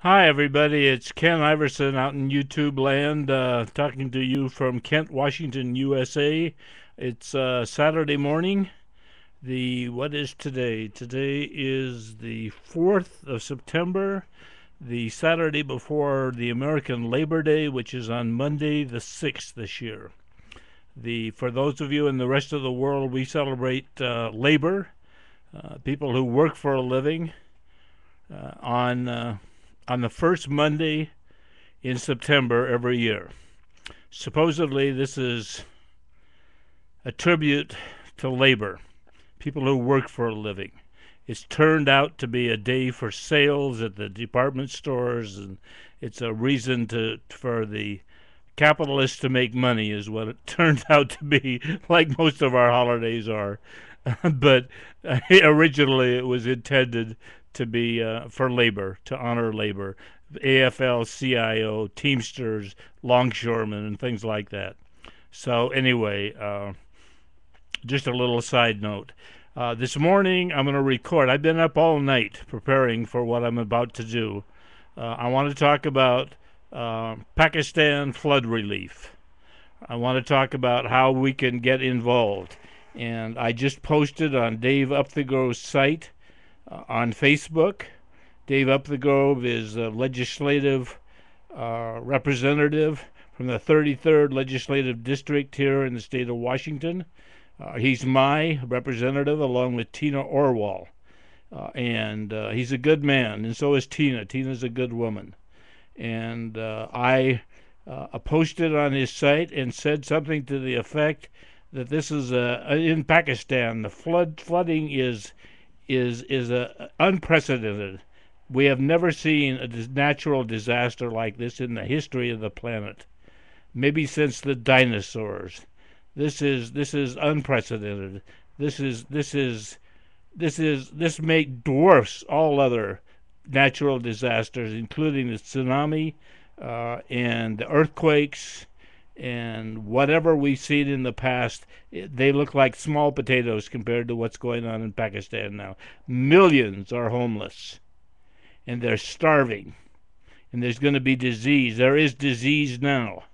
Hi, everybody. It's Ken Iverson out in YouTube land, talking to you from Kent, Washington, USA. It's Saturday morning. What is today? Today is the 4th of September, the Saturday before the American Labor Day, which is on Monday the 6th this year. For those of you in the rest of the world, we celebrate labor, people who work for a living, on the first Monday in September every year. Supposedly, this is a tribute to labor, people who work for a living. It's turned out to be a day for sales at the department stores, and it's a reason for the capitalists to make money, is what it turns out to be, like most of our holidays are. But originally, it was intended to be for labor, to honor labor. AFL-CIO, Teamsters, longshoremen, and things like that. So anyway, just a little side note. This morning I'm going to record. I've been up all night preparing for what I'm about to do. I want to talk about Pakistan flood relief. I want to talk about how we can get involved. And I just posted on Dave Upthegrove's site on Facebook. Dave Upthegrove is a legislative representative from the 33rd Legislative District here in the state of Washington. He's my representative along with Tina Orwell. And he's a good man, and so is Tina. Tina's a good woman. And I posted on his site and said something to the effect that this is in Pakistan. The flooding is unprecedented. We have never seen a natural disaster like this in the history of the planet, maybe since the dinosaurs. This is unprecedented. This dwarfs all other natural disasters, including the tsunami and the earthquakes and whatever we've seen in the past. They look like small potatoes compared to what's going on in Pakistan now. Millions are homeless, and they're starving, and there's going to be disease. There is disease now,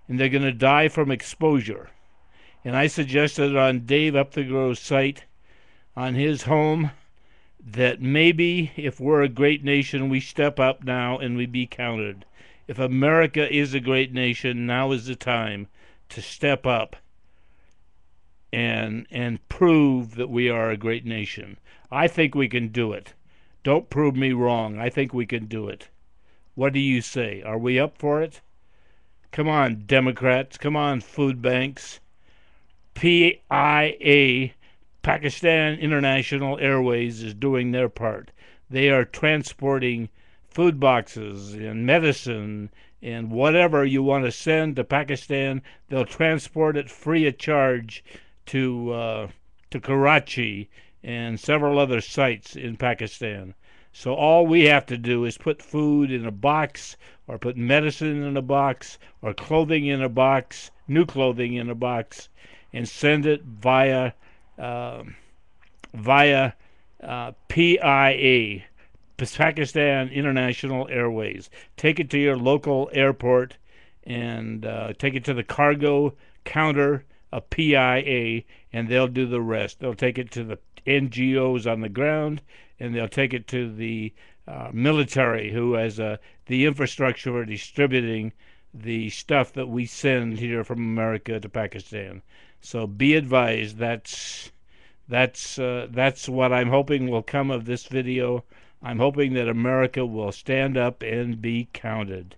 and they're going to die from exposure. And I suggested on Dave Upthegrove's site, on his home, that maybe if we're a great nation, we step up now and we be counted. If America is a great nation, now is the time to step up and prove that we are a great nation. I think we can do it. Don't prove me wrong. I think we can do it. What do you say? Are we up for it? Come on, Democrats. Come on, food banks. PIA, Pakistan International Airways, is doing their part. They are transporting food boxes and medicine and whatever you want to send to Pakistan. They'll transport it free of charge to Karachi and several other sites in Pakistan. So all we have to do is put food in a box, or put medicine in a box, or clothing in a box, new clothing in a box, and send it via PIA, Pakistan International Airways. Take it to your local airport and take it to the cargo counter of PIA, and they'll do the rest. They'll take it to the NGOs on the ground, and they'll take it to the military, who has the infrastructure for distributing the stuff that we send here from America to Pakistan. So be advised. That's what I'm hoping will come of this video. I'm hoping that America will stand up and be counted.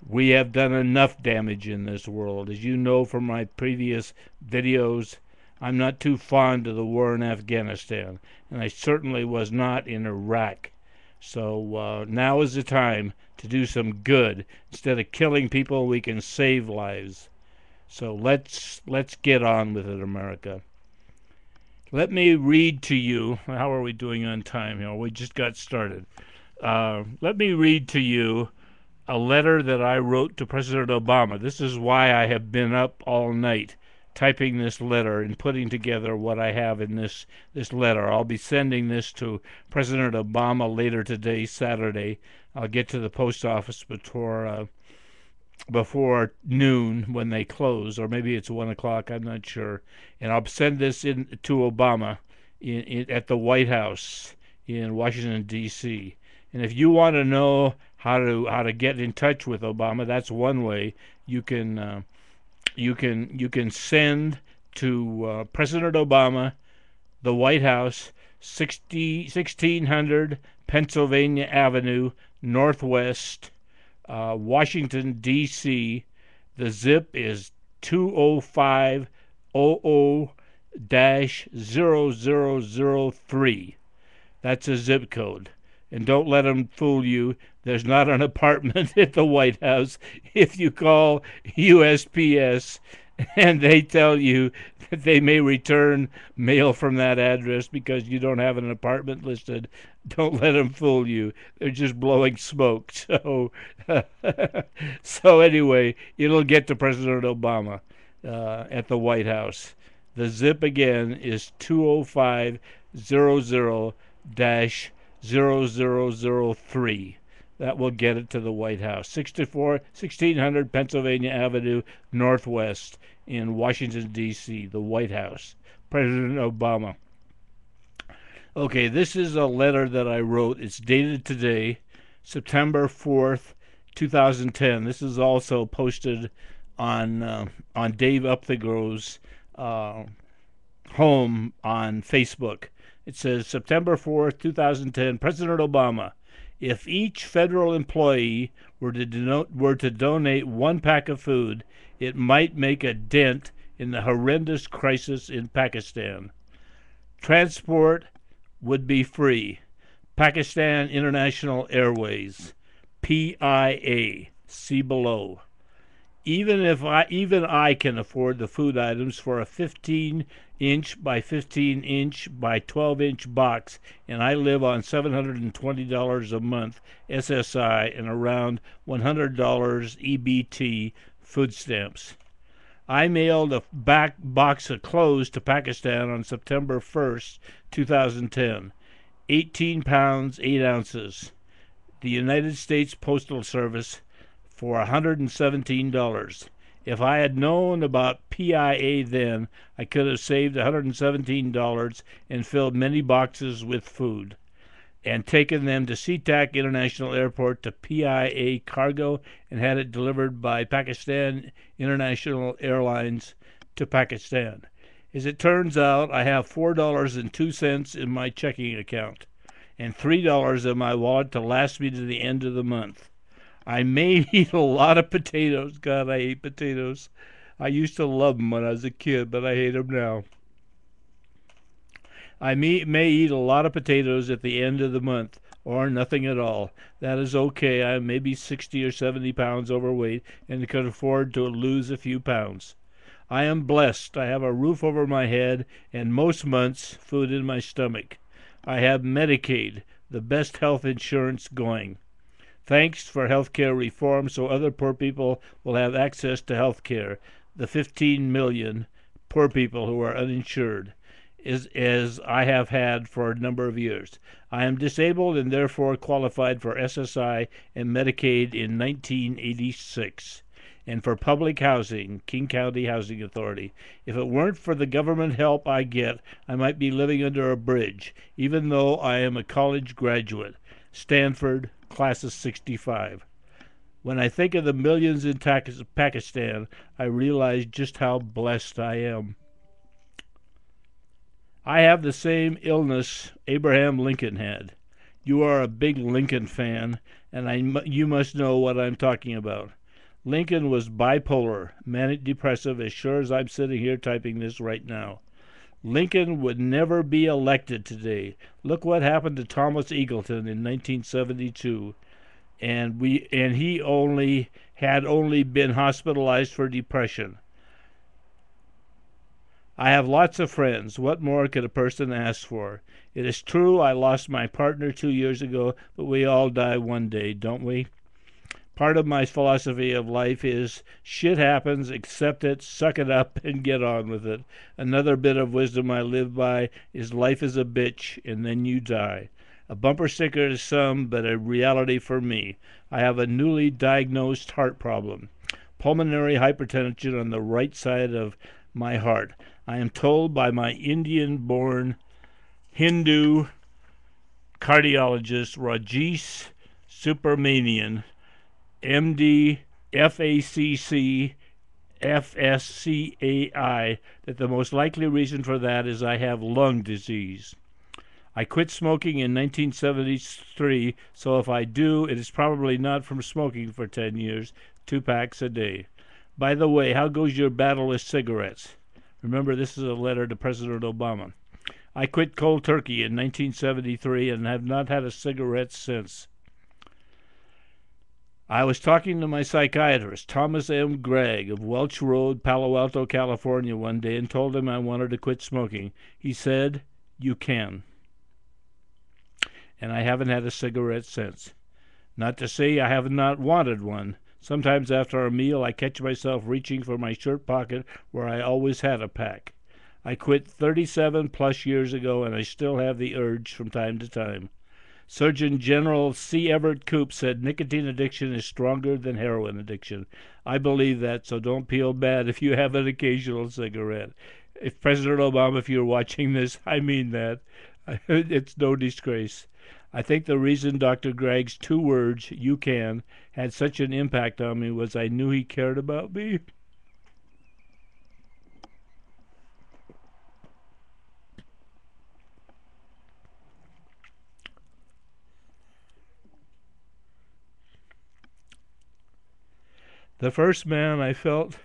We have done enough damage in this world. As you know from my previous videos, I'm not too fond of the war in Afghanistan, and I certainly was not in Iraq. So now is the time to do some good. Instead of killing people, we can save lives. So let's get on with it, America. Let me read to you. How are we doing on time here? We just got started. Let me read to you a letter that I wrote to President Obama. This is why I have been up all night typing this letter and putting together what I have in this letter. I'll be sending this to President Obama later today, Saturday. I'll get to the post office before noon when they close, or maybe it's 1 o'clock. I'm not sure. And I'll send this in to Obama at the White House in Washington D.C. And if you want to know how to get in touch with Obama, that's one way. You can send to President Obama, the White House, 1600 Pennsylvania Avenue, Northwest, Washington, D.C. The zip is 20500-0003. That's a zip code. And don't let them fool you. There's not an apartment at the White House. If you call USPS and they tell you that they may return mail from that address because you don't have an apartment listed, don't let them fool you. They're just blowing smoke. So, so anyway, it'll get to President Obama at the White House. The zip again is 20500-0003. That will get it to the White House. 1600 Pennsylvania Avenue, Northwest in Washington, D.C., the White House. President Obama. Okay, this is a letter that I wrote. It's dated today, September 4th, 2010. This is also posted on Dave Upthegrove's home on Facebook. It says, September 4th, 2010, President Obama. If each federal employee were to donate one pack of food, it might make a dent in the horrendous crisis in Pakistan. Transport would be free. Pakistan International Airways, PIA, see below. Even I can afford the food items for a 15-inch by 15-inch by 12-inch box, and I live on $720 a month SSI and around $100 EBT food stamps. I mailed a box of clothes to Pakistan on September 1st, 2010. 18 pounds, 8 ounces. The United States Postal Service for $117. If I had known about PIA then, I could have saved $117 and filled many boxes with food and taken them to SeaTac International Airport to PIA Cargo and had it delivered by Pakistan International Airlines to Pakistan. As it turns out, I have $4.02 in my checking account and $3 in my wallet to last me to the end of the month. I may eat a lot of potatoes. God, I hate potatoes. I used to love them when I was a kid, but I hate them now. I may eat a lot of potatoes at the end of the month, or nothing at all. That is okay. I may be 60 or 70 pounds overweight and could afford to lose a few pounds. I am blessed. I have a roof over my head and most months food in my stomach. I have Medicaid, the best health insurance going. Thanks for health care reform so other poor people will have access to health care. The 15 million poor people who are uninsured, as I have had for a number of years. I am disabled and therefore qualified for SSI and Medicaid in 1986. And for public housing, King County Housing Authority. If it weren't for the government help I get, I might be living under a bridge, even though I am a college graduate. Stanford, class of 65. When I think of the millions in Pakistan, I realize just how blessed I am. I have the same illness Abraham Lincoln had. You are a big Lincoln fan, and you must know what I'm talking about. Lincoln was bipolar, manic depressive, as sure as I'm sitting here typing this right now. Lincoln would never be elected today. Look what happened to Thomas Eagleton in 1972, and he had only been hospitalized for depression. I have lots of friends. What more could a person ask for? It is true I lost my partner 2 years ago, but we all die one day, don't we? Part of my philosophy of life is shit happens, accept it, suck it up, and get on with it. Another bit of wisdom I live by is life is a bitch, and then you die. A bumper sticker to some, but a reality for me. I have a newly diagnosed heart problem. Pulmonary hypertension on the right side of my heart. I am told by my Indian-born Hindu cardiologist Rajesh Subramanian, MD, FACC, FSCAI, that the most likely reason for that is I have lung disease. I quit smoking in 1973, so if I do, it is probably not from smoking for 10 years, 2 packs a day. By the way, how goes your battle with cigarettes? Remember, this is a letter to President Obama. I quit cold turkey in 1973 and have not had a cigarette since. I was talking to my psychiatrist, Thomas M. Gregg of Welch Road, Palo Alto, California, one day and told him I wanted to quit smoking. He said, "You can." And I haven't had a cigarette since. Not to say I have not wanted one. Sometimes after a meal, I catch myself reaching for my shirt pocket where I always had a pack. I quit 37 plus years ago, and I still have the urge from time to time. Surgeon General C. Everett Koop said nicotine addiction is stronger than heroin addiction. I believe that, so don't feel bad if you have an occasional cigarette. If President Obama, if you're watching this, I mean that. It's no disgrace. I think the reason Dr. Gregg's 2 words, "you can," had such an impact on me was I knew he cared about me. The first man I felt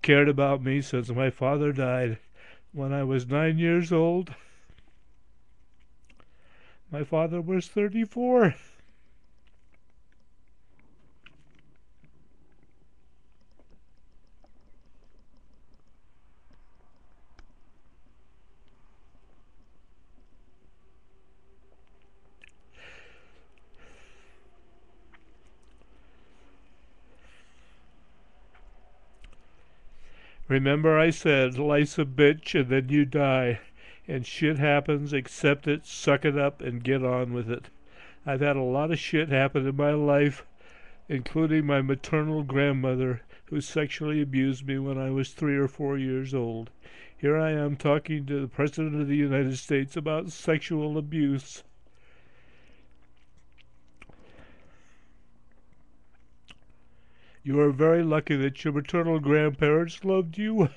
cared about me since my father died when I was 9 years old. My father was 34. Remember I said, life's a bitch and then you die. And shit happens, accept it, suck it up, and get on with it. I've had a lot of shit happen in my life, including my maternal grandmother, who sexually abused me when I was 3 or 4 years old. Here I am talking to the President of the United States about sexual abuse. You are very lucky that your maternal grandparents loved you.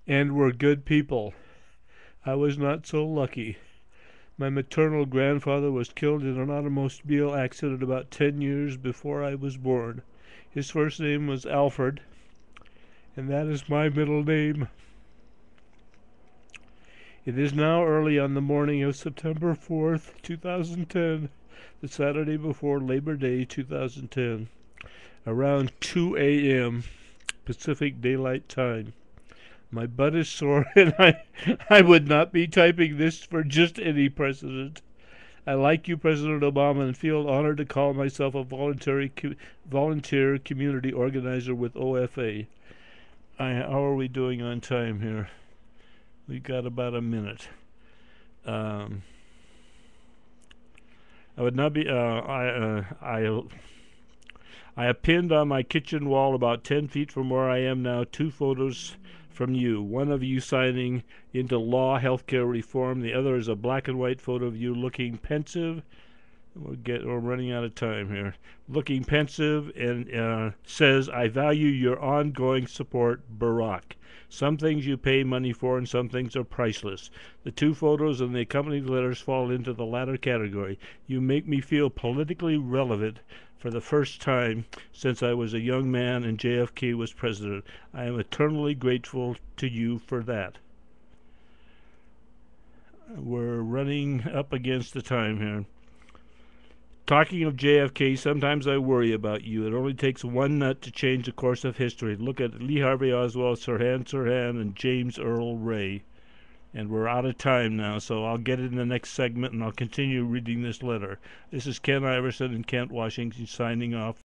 And were good people. I was not so lucky. My maternal grandfather was killed in an automobile accident about 10 years before I was born. His first name was Alfred, and that is my middle name. It is now early on the morning of September 4th, 2010, the Saturday before Labor Day 2010, around 2 a.m. Pacific Daylight Time. My butt is sore, and I would not be typing this for just any president. I like you, President Obama, and feel honored to call myself a volunteer community organizer with OFA. How are we doing on time here? We got about a minute. I would not be. I have pinned on my kitchen wall about 10 feet from where I am now 2 photos from you. One of you signing into law healthcare reform. The other is a black and white photo of you looking pensive. We're running out of time here. Looking pensive and says, "I value your ongoing support, Barack. Some things you pay money for and some things are priceless." The 2 photos and the accompanying letters fall into the latter category. You make me feel politically relevant for the first time since I was a young man and JFK was president. I am eternally grateful to you for that. We're running up against the time here. Talking of JFK, sometimes I worry about you. It only takes one nut to change the course of history. Look at Lee Harvey Oswald, Sirhan, and James Earl Ray. And we're out of time now, so I'll get it in the next segment, and I'll continue reading this letter. This is Ken Iverson and Kent Washington signing off.